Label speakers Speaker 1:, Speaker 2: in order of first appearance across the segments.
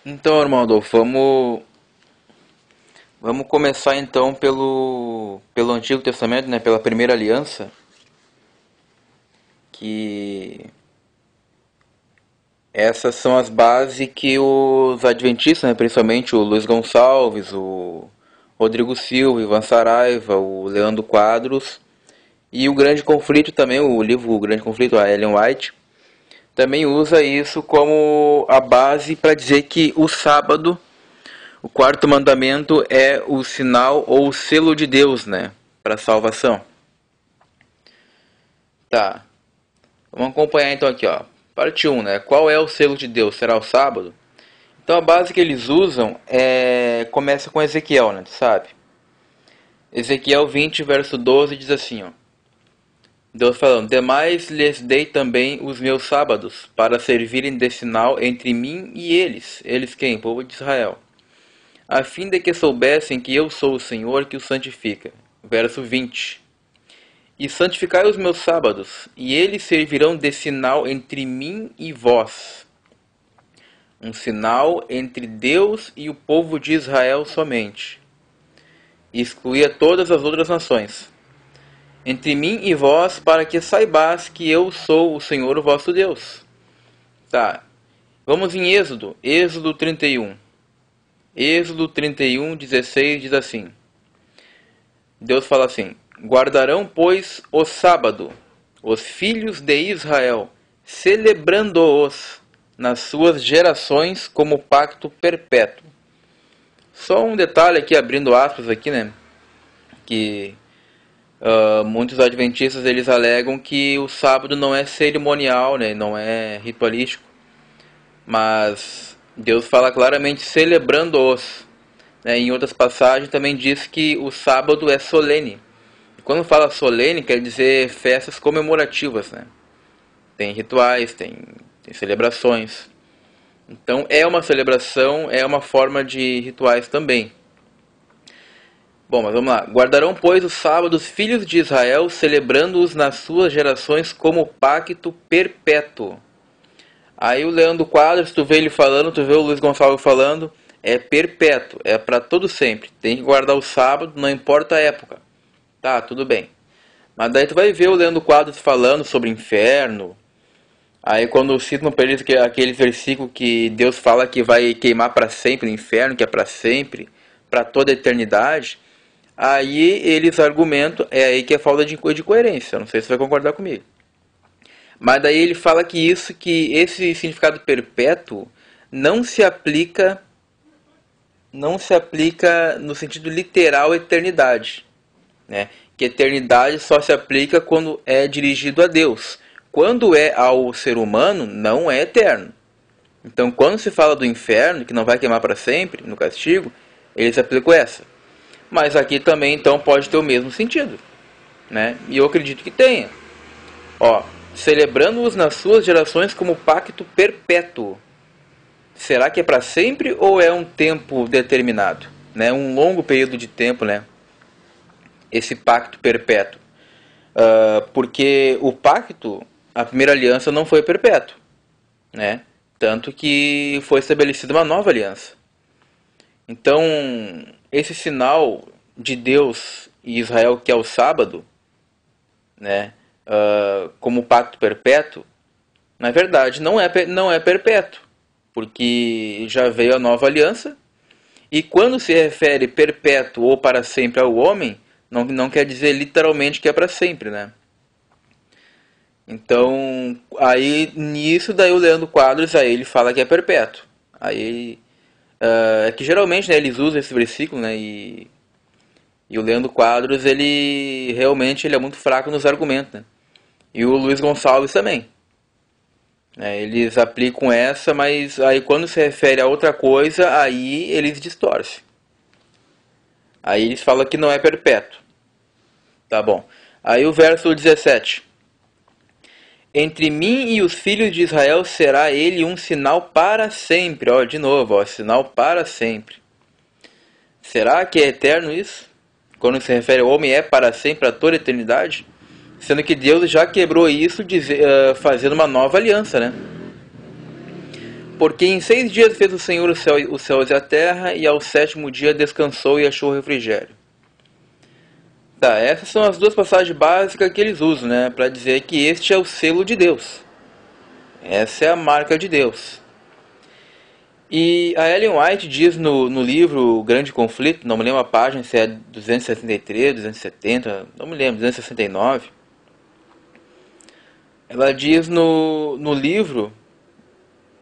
Speaker 1: Então, irmão Adolfo, vamos começar então pelo Antigo Testamento, né, pela Primeira Aliança, que essas são as bases que os adventistas, né, principalmente o Luiz Gonçalves, o Rodrigo Silva, o Ivan Saraiva, o Leandro Quadros e o Grande Conflito também, o livro O Grande Conflito, a Ellen White, também usa isso como a base para dizer que o sábado, o quarto mandamento, é o sinal ou o selo de Deus, né, para a salvação. Tá, vamos acompanhar então aqui, ó. Parte 1, né? Qual é o selo de Deus? Será o sábado? Então a base que eles usam começa com Ezequiel, né? Tu sabe? Ezequiel 20, verso 12 diz assim, ó. Deus falando: Demais lhes dei também os meus sábados, para servirem de sinal entre mim e eles. Eles quem? O povo de Israel. A fim de que soubessem que eu sou o Senhor que os santifica. Verso 20. E santificai os meus sábados, e eles servirão de sinal entre mim e vós. Um sinal entre Deus e o povo de Israel somente. E excluía todas as outras nações. Entre mim e vós, para que saibais que eu sou o Senhor o vosso Deus. Tá, vamos em Êxodo, Êxodo 31. Êxodo 31, 16 diz assim. Deus fala assim: Guardarão, pois, o sábado, os filhos de Israel, celebrando-os nas suas gerações como pacto perpétuo. Só um detalhe aqui, abrindo aspas aqui, né? Que muitos adventistas eles alegam que o sábado não é cerimonial, né? Não é ritualístico. Mas Deus fala claramente celebrando-os. Né? Em outras passagens também diz que o sábado é solene. E quando fala solene, quer dizer festas comemorativas, né? Tem rituais, tem celebrações. Então é uma celebração, é uma forma de rituais também. Bom, mas vamos lá. Guardarão, pois, os sábados filhos de Israel, celebrando-os nas suas gerações como pacto perpétuo. Aí o Leandro Quadros, tu vê ele falando, tu vê o Luiz Gonçalves falando, é perpétuo, é para todo sempre. Tem que guardar o sábado, não importa a época. Tá, tudo bem. Mas daí tu vai ver o Leandro Quadros falando sobre inferno. Aí quando citam para eles aquele versículo que Deus fala que vai queimar para sempre no inferno, que é para sempre, para toda a eternidade, aí eles argumentam, é aí que é falta de coerência. Não sei se você vai concordar comigo. Mas daí ele fala que esse significado perpétuo não se aplica não se aplica no sentido literal à eternidade, né? Que eternidade só se aplica quando é dirigido a Deus. Quando é ao ser humano, não é eterno. Então, quando se fala do inferno, que não vai queimar para sempre, no castigo, eles aplicam essa. Mas aqui também, então, pode ter o mesmo sentido, né? E eu acredito que tenha. Ó, celebrando-os nas suas gerações como pacto perpétuo. Será que é para sempre ou é um tempo determinado? Né? Um longo período de tempo, né? Esse pacto perpétuo. Porque o pacto, a primeira aliança não foi perpétuo, né? Tanto que foi estabelecida uma nova aliança. Então, esse sinal de Deus e Israel, que é o sábado, né? Como pacto perpétuo, na verdade não é perpétuo, porque já veio a nova aliança. E quando se refere perpétuo ou para sempre ao homem, não quer dizer literalmente que é para sempre, né? Então, aí nisso daí o Leandro Quadros, aí ele fala que é perpétuo. Aí é que geralmente, né, eles usam esse versículo, né, e o Leandro Quadros, ele realmente ele é muito fraco nos argumentos, né? E o Luiz Gonçalves também. Eles aplicam essa, mas aí quando se refere a outra coisa, aí eles distorcem. Aí eles falam que não é perpétuo. Tá bom. Aí o verso 17. Entre mim e os filhos de Israel será ele um sinal para sempre. Ó, de novo, ó, sinal para sempre. Será que é eterno isso? Quando se refere ao homem, é para sempre, para toda a eternidade? Sendo que Deus já quebrou isso fazendo uma nova aliança, né? Porque em 6 dias fez o Senhor os céus e a terra, e ao 7º dia descansou e achou refrigério. Tá, essas são as duas passagens básicas que eles usam, né, para dizer que este é o selo de Deus. Essa é a marca de Deus. E a Ellen White diz no livro O Grande Conflito, não me lembro a página, se é 263, 270, não me lembro, 269. Ela diz no livro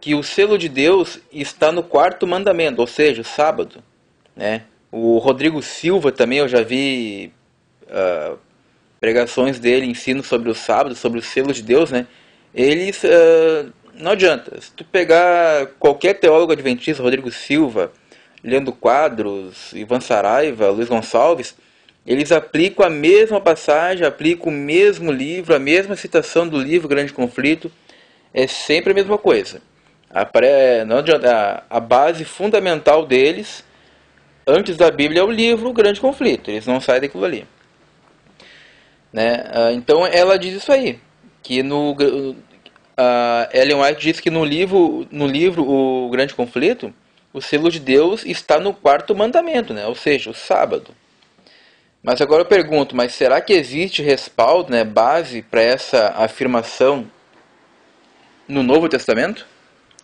Speaker 1: que o selo de Deus está no 4º mandamento, ou seja, o sábado, né? O Rodrigo Silva também, eu já vi pregações dele, ensino sobre o sábado, sobre o selo de Deus, né? Eles, não adianta, se tu pegar qualquer teólogo adventista, Rodrigo Silva, Leandro Quadros, Ivan Saraiva, Luiz Gonçalves, eles aplicam a mesma passagem, aplicam o mesmo livro, a mesma citação do livro Grande Conflito, é sempre a mesma coisa. Não adianta, a base fundamental deles, antes da Bíblia, é o livro Grande Conflito, eles não saem daquilo ali. Né? Então ela diz isso aí, que Ellen White diz que no livro O Grande Conflito, o selo de Deus está no 4º mandamento, né? Ou seja, o sábado. Mas agora eu pergunto, mas será que existe respaldo, né, base para essa afirmação no Novo Testamento?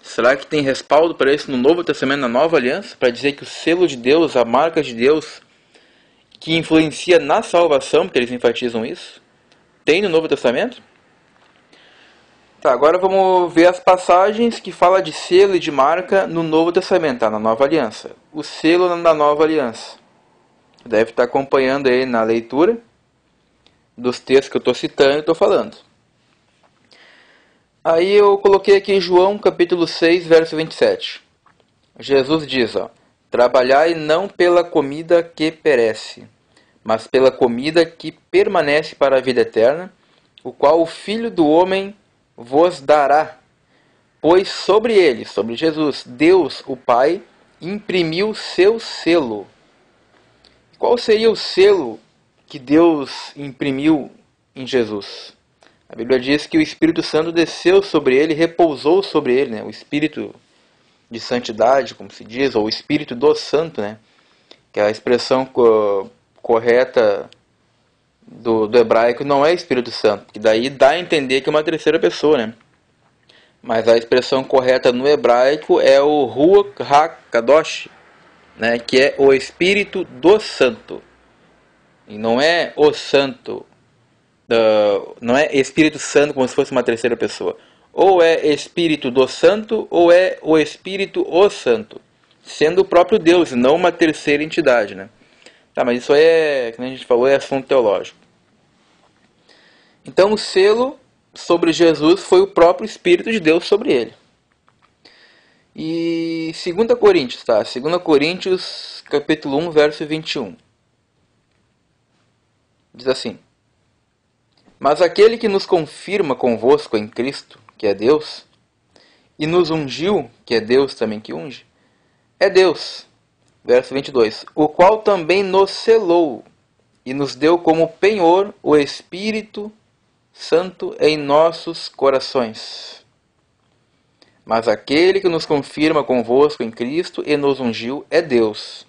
Speaker 1: Será que tem respaldo para isso no Novo Testamento, na Nova Aliança, para dizer que o selo de Deus, a marca de Deus, que influencia na salvação, porque eles enfatizam isso, tem no Novo Testamento? Tá, agora vamos ver as passagens que falam de selo e de marca no Novo Testamento, tá? Na Nova Aliança. O selo na Nova Aliança. Deve estar acompanhando aí na leitura dos textos que eu estou citando e estou falando. Aí eu coloquei aqui João capítulo 6, verso 27. Jesus diz, trabalhai não pela comida que perece, mas pela comida que permanece para a vida eterna, o qual o Filho do Homem vos dará. Pois sobre ele, sobre Jesus, Deus, o Pai, imprimiu seu selo. Qual seria o selo que Deus imprimiu em Jesus? A Bíblia diz que o Espírito Santo desceu sobre ele, repousou sobre ele, né? O Espírito de santidade, como se diz, ou o Espírito do Santo, né? Que a expressão correta do hebraico não é Espírito Santo, que daí dá a entender que é uma terceira pessoa, né? Mas a expressão correta no hebraico é o Ruach HaKadosh, né? Que é o Espírito do Santo. E não é o Santo, não é Espírito Santo como se fosse uma terceira pessoa. Ou é Espírito do Santo, ou é o Espírito o Santo, sendo o próprio Deus, e não uma terceira entidade, né? Tá, mas isso aí como a gente falou, é assunto teológico. Então o selo sobre Jesus foi o próprio Espírito de Deus sobre ele. E 2 Coríntios, tá? 2 Coríntios, capítulo 1, verso 21. Diz assim: Mas aquele que nos confirma convosco em Cristo, que é Deus, e nos ungiu, que é Deus também que unge, é Deus. Verso 22. O qual também nos selou e nos deu como penhor o Espírito Santo em nossos corações. Mas aquele que nos confirma convosco em Cristo e nos ungiu é Deus,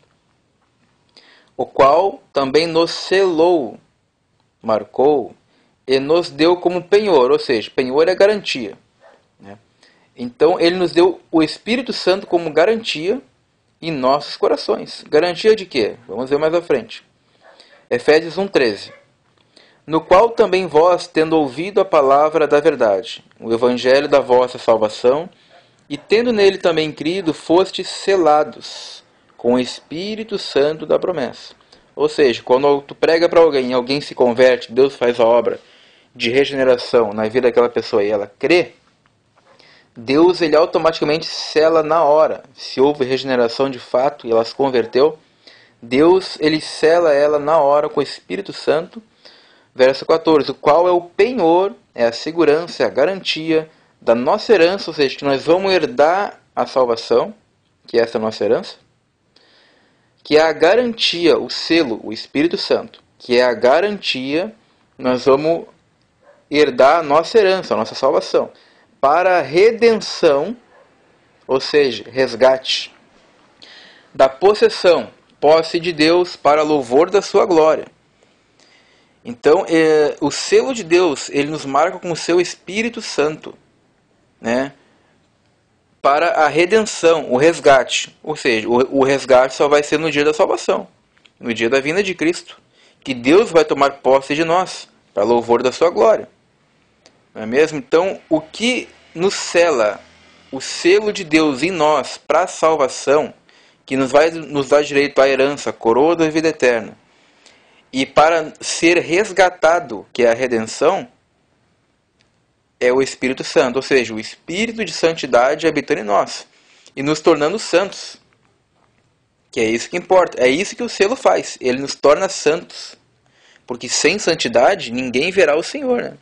Speaker 1: o qual também nos selou, marcou, e nos deu como penhor, ou seja, penhor é garantia, né? Então ele nos deu o Espírito Santo como garantia em nossos corações. Garantia de quê? Vamos ver mais à frente. Efésios 1,13. No qual também vós, tendo ouvido a palavra da verdade, o evangelho da vossa salvação, e tendo nele também crido, fostes selados com o Espírito Santo da promessa. Ou seja, quando tu prega para alguém, alguém se converte, Deus faz a obra de regeneração na vida daquela pessoa e ela crê, Deus ele automaticamente sela na hora. Se houve regeneração de fato e ela se converteu, Deus ele sela ela na hora com o Espírito Santo. Verso 14, o qual é o penhor, é a segurança, é a garantia da nossa herança, ou seja, que nós vamos herdar a salvação, que é essa nossa herança, que é a garantia, o selo, o Espírito Santo, que é a garantia, nós vamos herdar a nossa herança, a nossa salvação, para a redenção, ou seja, resgate, da possessão, posse de Deus para louvor da sua glória. Então, o selo de Deus, ele nos marca com o seu Espírito Santo, né? Para a redenção, o resgate. Ou seja, o resgate só vai ser no dia da salvação, no dia da vinda de Cristo, que Deus vai tomar posse de nós, para louvor da sua glória. Não é mesmo? Então, o que nos sela o selo de Deus em nós para a salvação, que nos vai nos dar direito à herança, a coroa da vida eterna, e para ser resgatado, que é a redenção, é o Espírito Santo, ou seja, o Espírito de santidade habitando em nós e nos tornando santos, que é isso que importa, é isso que o selo faz, ele nos torna santos, porque sem santidade ninguém verá o Senhor, né?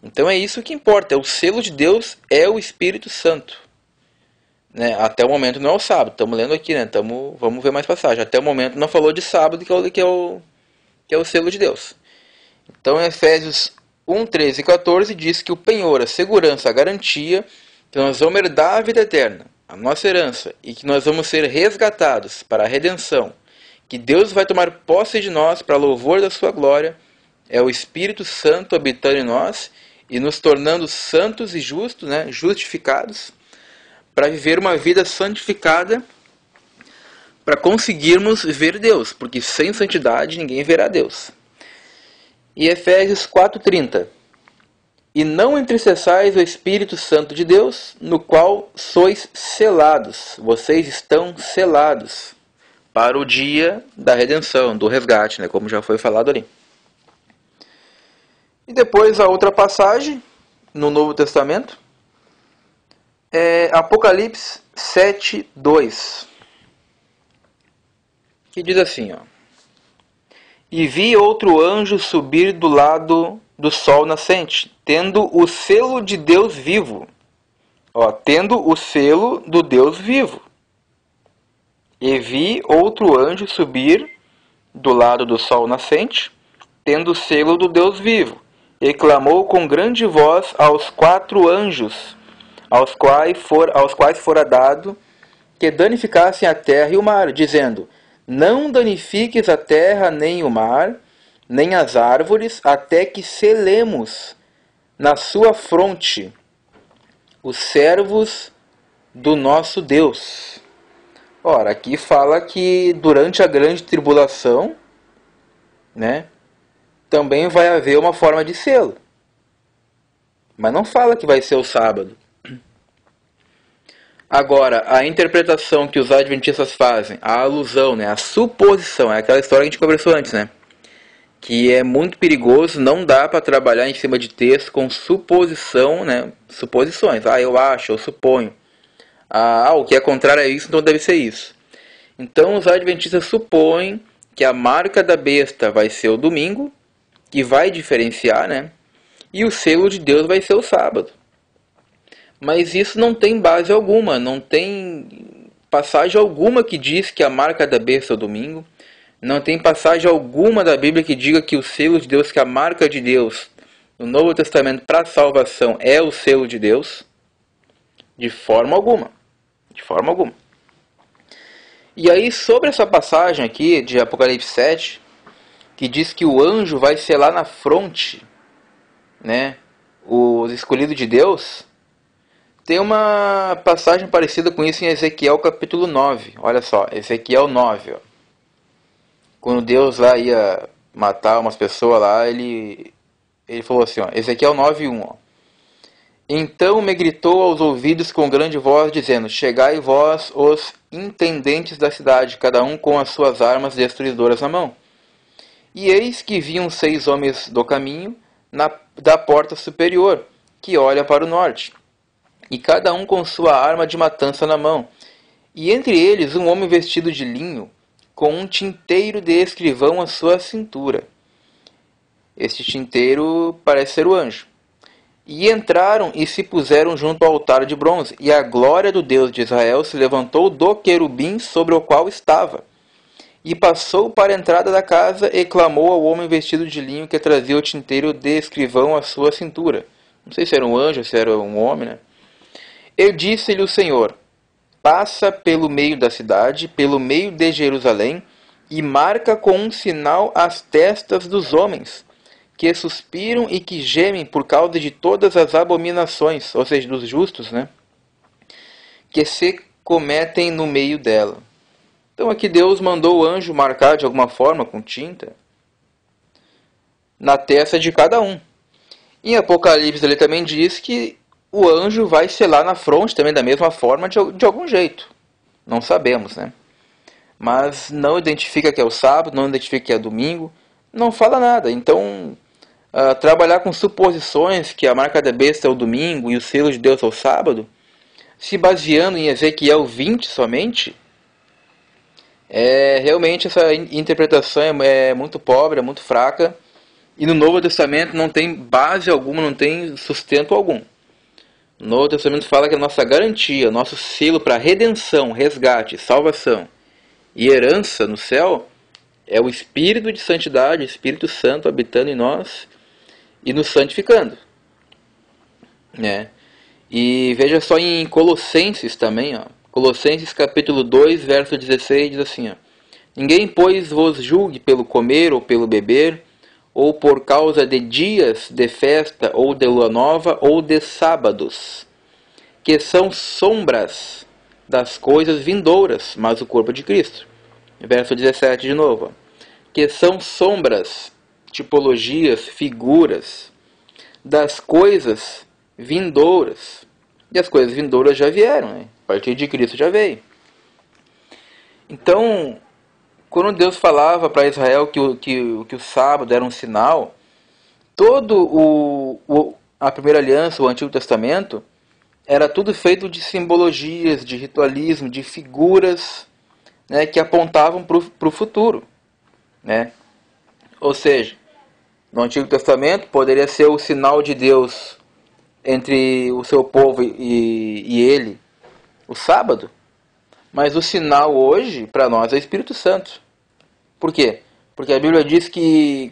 Speaker 1: Então é isso que importa, o selo de Deus é o Espírito Santo, né? Até o momento não é o sábado, estamos lendo aqui, né? Vamos ver mais passagem, até o momento não falou de sábado, que é o selo de Deus. Então em Efésios 1, 13 e 14 diz que o penhor, a segurança, a garantia que nós vamos herdar a vida eterna, a nossa herança, e que nós vamos ser resgatados para a redenção, que Deus vai tomar posse de nós para louvor da sua glória, é o Espírito Santo habitando em nós e nos tornando santos e justos, né, justificados, para viver uma vida santificada, para conseguirmos ver Deus, porque sem santidade ninguém verá Deus. E Efésios 4,30: E não entristeçais o Espírito Santo de Deus, no qual sois selados. Vocês estão selados para o dia da redenção, do resgate, né, como já foi falado ali. E depois a outra passagem, no Novo Testamento, é Apocalipse 7:2, que diz assim, ó: E vi outro anjo subir do lado do sol nascente, tendo o selo de Deus vivo. Tendo o selo do Deus vivo. E vi outro anjo subir do lado do sol nascente, tendo o selo do Deus vivo. E clamou com grande voz aos 4 anjos, aos quais fora dado que danificassem a terra e o mar, dizendo: Não danifiques a terra, nem o mar, nem as árvores, até que selemos na sua fronte os servos do nosso Deus. Ora, aqui fala que durante a grande tribulação, né, também vai haver uma forma de selo. Mas não fala que vai ser o sábado. Agora, a interpretação que os adventistas fazem, a alusão, né, a suposição, é aquela história que a gente conversou antes, né? Que é muito perigoso, não dá para trabalhar em cima de texto com suposição, né? Suposições. Eu acho, eu suponho. O que é contrário a isso, então deve ser isso. Então os adventistas supõem que a marca da besta vai ser o domingo, que vai diferenciar, né? E o selo de Deus vai ser o sábado. Mas isso não tem base alguma, não tem passagem alguma que diz que a marca da besta é o domingo. Não tem passagem alguma da Bíblia que diga que o selo de Deus, que a marca de Deus no Novo Testamento para a salvação é o selo de Deus. De forma alguma. De forma alguma. E aí, sobre essa passagem aqui de Apocalipse 7, que diz que o anjo vai selar na fronte, né, os escolhidos de Deus, tem uma passagem parecida com isso em Ezequiel capítulo 9. Olha só, Ezequiel 9. Quando Deus lá ia matar umas pessoas lá, ele falou assim, Ezequiel 9:1. Então me gritou aos ouvidos com grande voz, dizendo: Chegai vós, os intendentes da cidade, cada um com as suas armas destruidoras na mão. E eis que vinham 6 homens do caminho, da porta superior, que olha para o norte, e cada um com sua arma de matança na mão. E entre eles um homem vestido de linho, com um tinteiro de escrivão à sua cintura. Este tinteiro parece ser o anjo. E entraram e se puseram junto ao altar de bronze, e a glória do Deus de Israel se levantou do querubim sobre o qual estava. E passou para a entrada da casa e clamou ao homem vestido de linho que trazia o tinteiro de escrivão à sua cintura. Não sei se era um anjo ou se era um homem, né? E disse-lhe o Senhor: passa pelo meio da cidade, pelo meio de Jerusalém, e marca com um sinal as testas dos homens, que suspiram e que gemem por causa de todas as abominações, ou seja, dos justos, né, que se cometem no meio dela. Então aqui Deus mandou o anjo marcar de alguma forma com tinta na testa de cada um. Em Apocalipse ele também diz que o anjo vai selar na fronte também da mesma forma, de algum jeito. Não sabemos, né? Mas não identifica que é o sábado, não identifica que é domingo, não fala nada. Então, trabalhar com suposições que a marca da besta é o domingo e o selo de Deus é o sábado, se baseando em Ezequiel 20 somente, realmente essa interpretação é muito pobre, é muito fraca, e no Novo Testamento não tem base alguma, não tem sustento algum. No Novo Testamento fala que a nossa garantia, nosso selo para redenção, resgate, salvação e herança no céu é o Espírito de Santidade, o Espírito Santo habitando em nós e nos santificando, né? E veja só em Colossenses também, ó. Colossenses capítulo 2, verso 16 diz assim, ó: ninguém, pois, vos julgue pelo comer ou pelo beber, ou por causa de dias de festa, ou de lua nova, ou de sábados, que são sombras das coisas vindouras, mas o corpo de Cristo. Verso 17 de novo, ó, que são sombras, tipologias, figuras das coisas vindouras. E as coisas vindouras já vieram, né? A partir de Cristo já veio. Então, quando Deus falava para Israel que o sábado era um sinal, a primeira aliança, o Antigo Testamento, era tudo feito de simbologias, de ritualismo, de figuras, né, que apontavam para o futuro, né? Ou seja, no Antigo Testamento poderia ser o sinal de Deus entre o seu povo e ele, o sábado, mas o sinal hoje para nós é o Espírito Santo. Por quê? Porque a Bíblia diz que,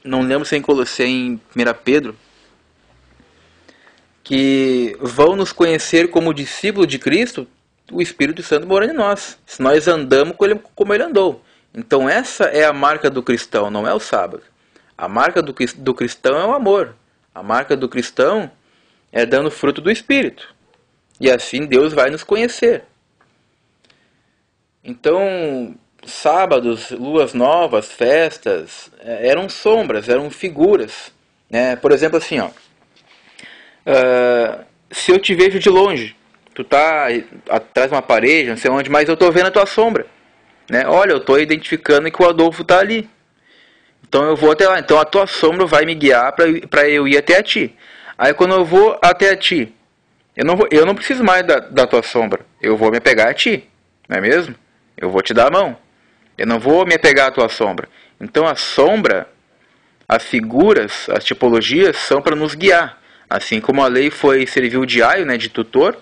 Speaker 1: não lembro se é em 1 Pedro, que vão nos conhecer como discípulo de Cristo o Espírito Santo morando em nós, se nós andamos como ele andou. Então essa é a marca do cristão, não é o sábado. A marca do cristão é o amor. A marca do cristão é dando fruto do Espírito. E assim Deus vai nos conhecer. Então, sábados, luas novas, festas, eram sombras, eram figuras, né? Por exemplo, assim, ó, se eu te vejo de longe, tu tá atrás de uma parede, não sei onde, mas eu tô vendo a tua sombra, né? Olha, eu tô identificando que o Adolfo tá ali. Então eu vou até lá. Então a tua sombra vai me guiar para eu ir até a ti. Aí quando eu vou até a ti, eu não preciso mais da tua sombra. Eu vou me apegar a ti, não é mesmo? Eu vou te dar a mão. Eu não vou me apegar à tua sombra. Então a sombra, as figuras, as tipologias são para nos guiar. Assim como a lei serviu de aio, né, de tutor,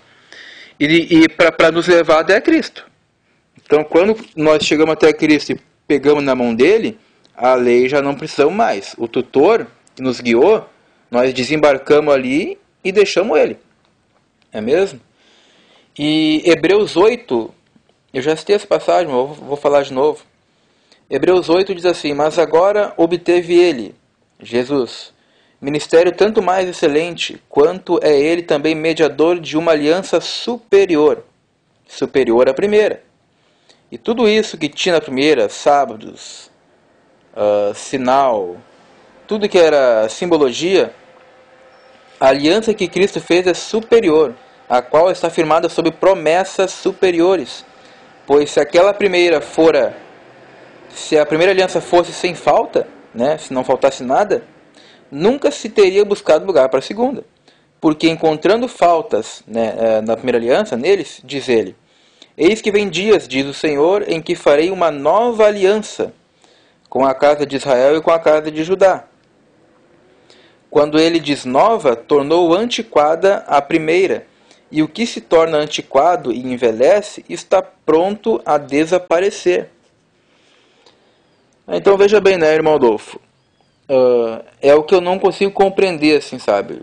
Speaker 1: e para nos levar até Cristo. Então quando nós chegamos até Cristo e pegamos na mão dele, a lei já não precisamos mais. O tutor que nos guiou, nós desembarcamos ali e deixamos ele. É mesmo? E Hebreus 8, eu já citei essa passagem, mas vou falar de novo. Hebreus 8 diz assim: mas agora obteve ele, Jesus, ministério tanto mais excelente, quanto é ele também mediador de uma aliança superior à primeira. E tudo isso que tinha na primeira, sábados, sinal, tudo que era simbologia, a aliança que Cristo fez é superior, a qual está firmada sobre promessas superiores. Pois se a primeira aliança fosse sem falta, né, se não faltasse nada, nunca se teria buscado lugar para a segunda. Porque encontrando faltas, né, na primeira aliança, neles, diz ele: eis que vem dias, diz o Senhor, em que farei uma nova aliança com a casa de Israel e com a casa de Judá. Quando ele diz nova, tornou antiquada a primeira, e o que se torna antiquado e envelhece está pronto a desaparecer. Então veja bem, né, irmão Adolfo? É o que eu não consigo compreender, assim, sabe?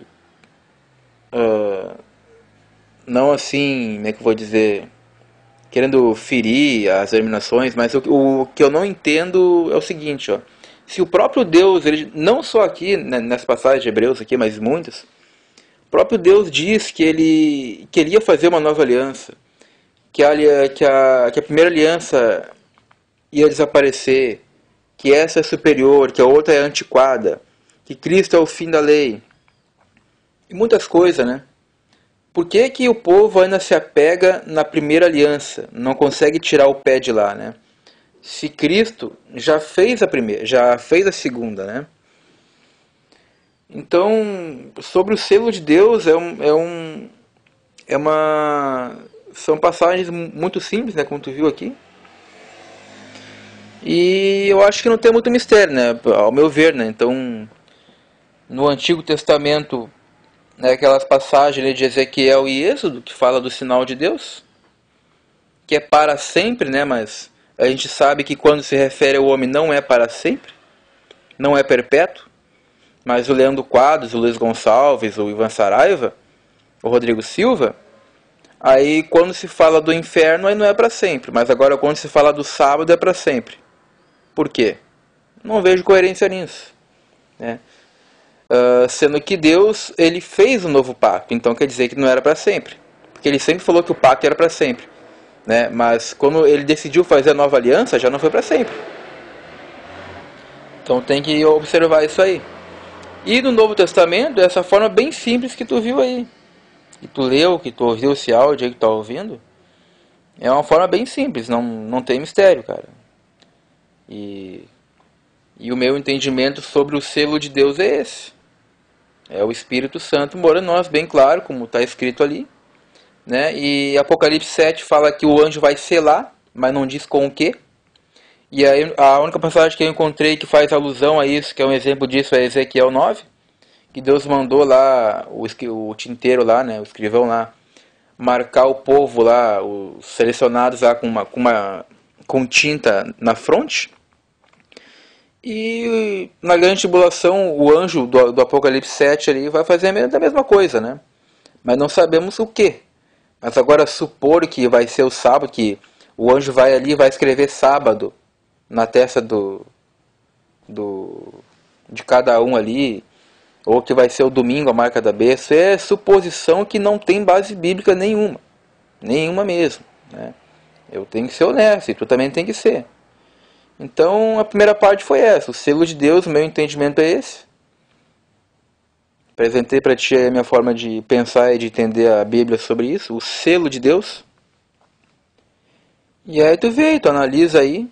Speaker 1: não assim, como é que eu vou dizer, querendo ferir as denominações, mas o que eu não entendo é o seguinte, ó. Se o próprio Deus, ele, não só aqui, nessa passagem de Hebreus aqui, mas muitas, o próprio Deus diz que ele queria fazer uma nova aliança, que a primeira aliança ia desaparecer, que essa é superior, que a outra é antiquada, que Cristo é o fim da lei, e muitas coisas, né? Por que que o povo ainda se apega na primeira aliança, não consegue tirar o pé de lá, né? Se Cristo já fez a primeira, já fez a segunda, né? Então, sobre o selo de Deus é uma, são passagens muito simples, né? Como tu viu aqui. E eu acho que não tem muito mistério, né? Ao meu ver, né? Então, no Antigo Testamento, né, aquelas passagens ali de Ezequiel e Êxodo que fala do sinal de Deus, que é para sempre, né? Mas a gente sabe que quando se refere ao homem não é para sempre, não é perpétuo. Mas o Leandro Quadros, o Luiz Gonçalves, o Ivan Saraiva, o Rodrigo Silva, aí quando se fala do inferno aí não é para sempre, mas agora quando se fala do sábado é para sempre. Por quê? Não vejo coerência nisso, né? Sendo que Deus, ele fez um novo pacto, então quer dizer que não era para sempre, porque ele sempre falou que o pacto era para sempre, né? Mas quando ele decidiu fazer a nova aliança já não foi para sempre. Então tem que observar isso aí. E no Novo Testamento, essa forma bem simples que tu viu aí, que tu leu, que tu ouviu esse áudio aí que tu tá ouvindo, é uma forma bem simples, não tem mistério, cara. E o meu entendimento sobre o selo de Deus é esse. É o Espírito Santo morando em nós, bem claro, como está escrito ali, né? E Apocalipse 7 fala que o anjo vai selar, mas não diz com o quê. E aí a única passagem que eu encontrei que faz alusão a isso, que é um exemplo disso, é Ezequiel 9, que Deus mandou lá o tinteiro lá, né, o escrivão lá, marcar o povo lá, os selecionados lá com tinta na fronte. E na grande tribulação, o anjo do Apocalipse 7 ali vai fazer a mesma coisa, né? Mas não sabemos o que. Mas agora supor que vai ser o sábado, que o anjo vai ali e vai escrever sábado na testa de cada um ali, ou que vai ser o domingo a marca da besta, é suposição que não tem base bíblica nenhuma. Nenhuma mesmo, né? Eu tenho que ser honesto, e tu também tem que ser. Então a primeira parte foi essa, o selo de Deus, o meu entendimento é esse. Apresentei para ti a minha forma de pensar e de entender a Bíblia sobre isso, o selo de Deus. E aí tu vê, tu analisa aí.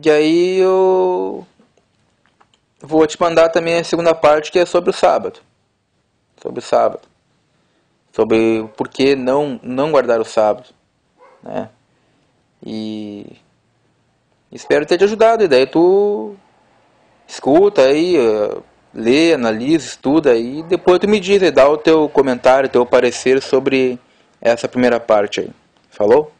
Speaker 1: E aí eu vou te mandar também a segunda parte, que é sobre o sábado. Sobre o sábado. Sobre o porquê não guardar o sábado, né? E espero ter te ajudado. E daí tu escuta aí, lê, analisa, estuda aí. E depois tu me diz e dá o teu comentário, teu parecer sobre essa primeira parte aí. Falou?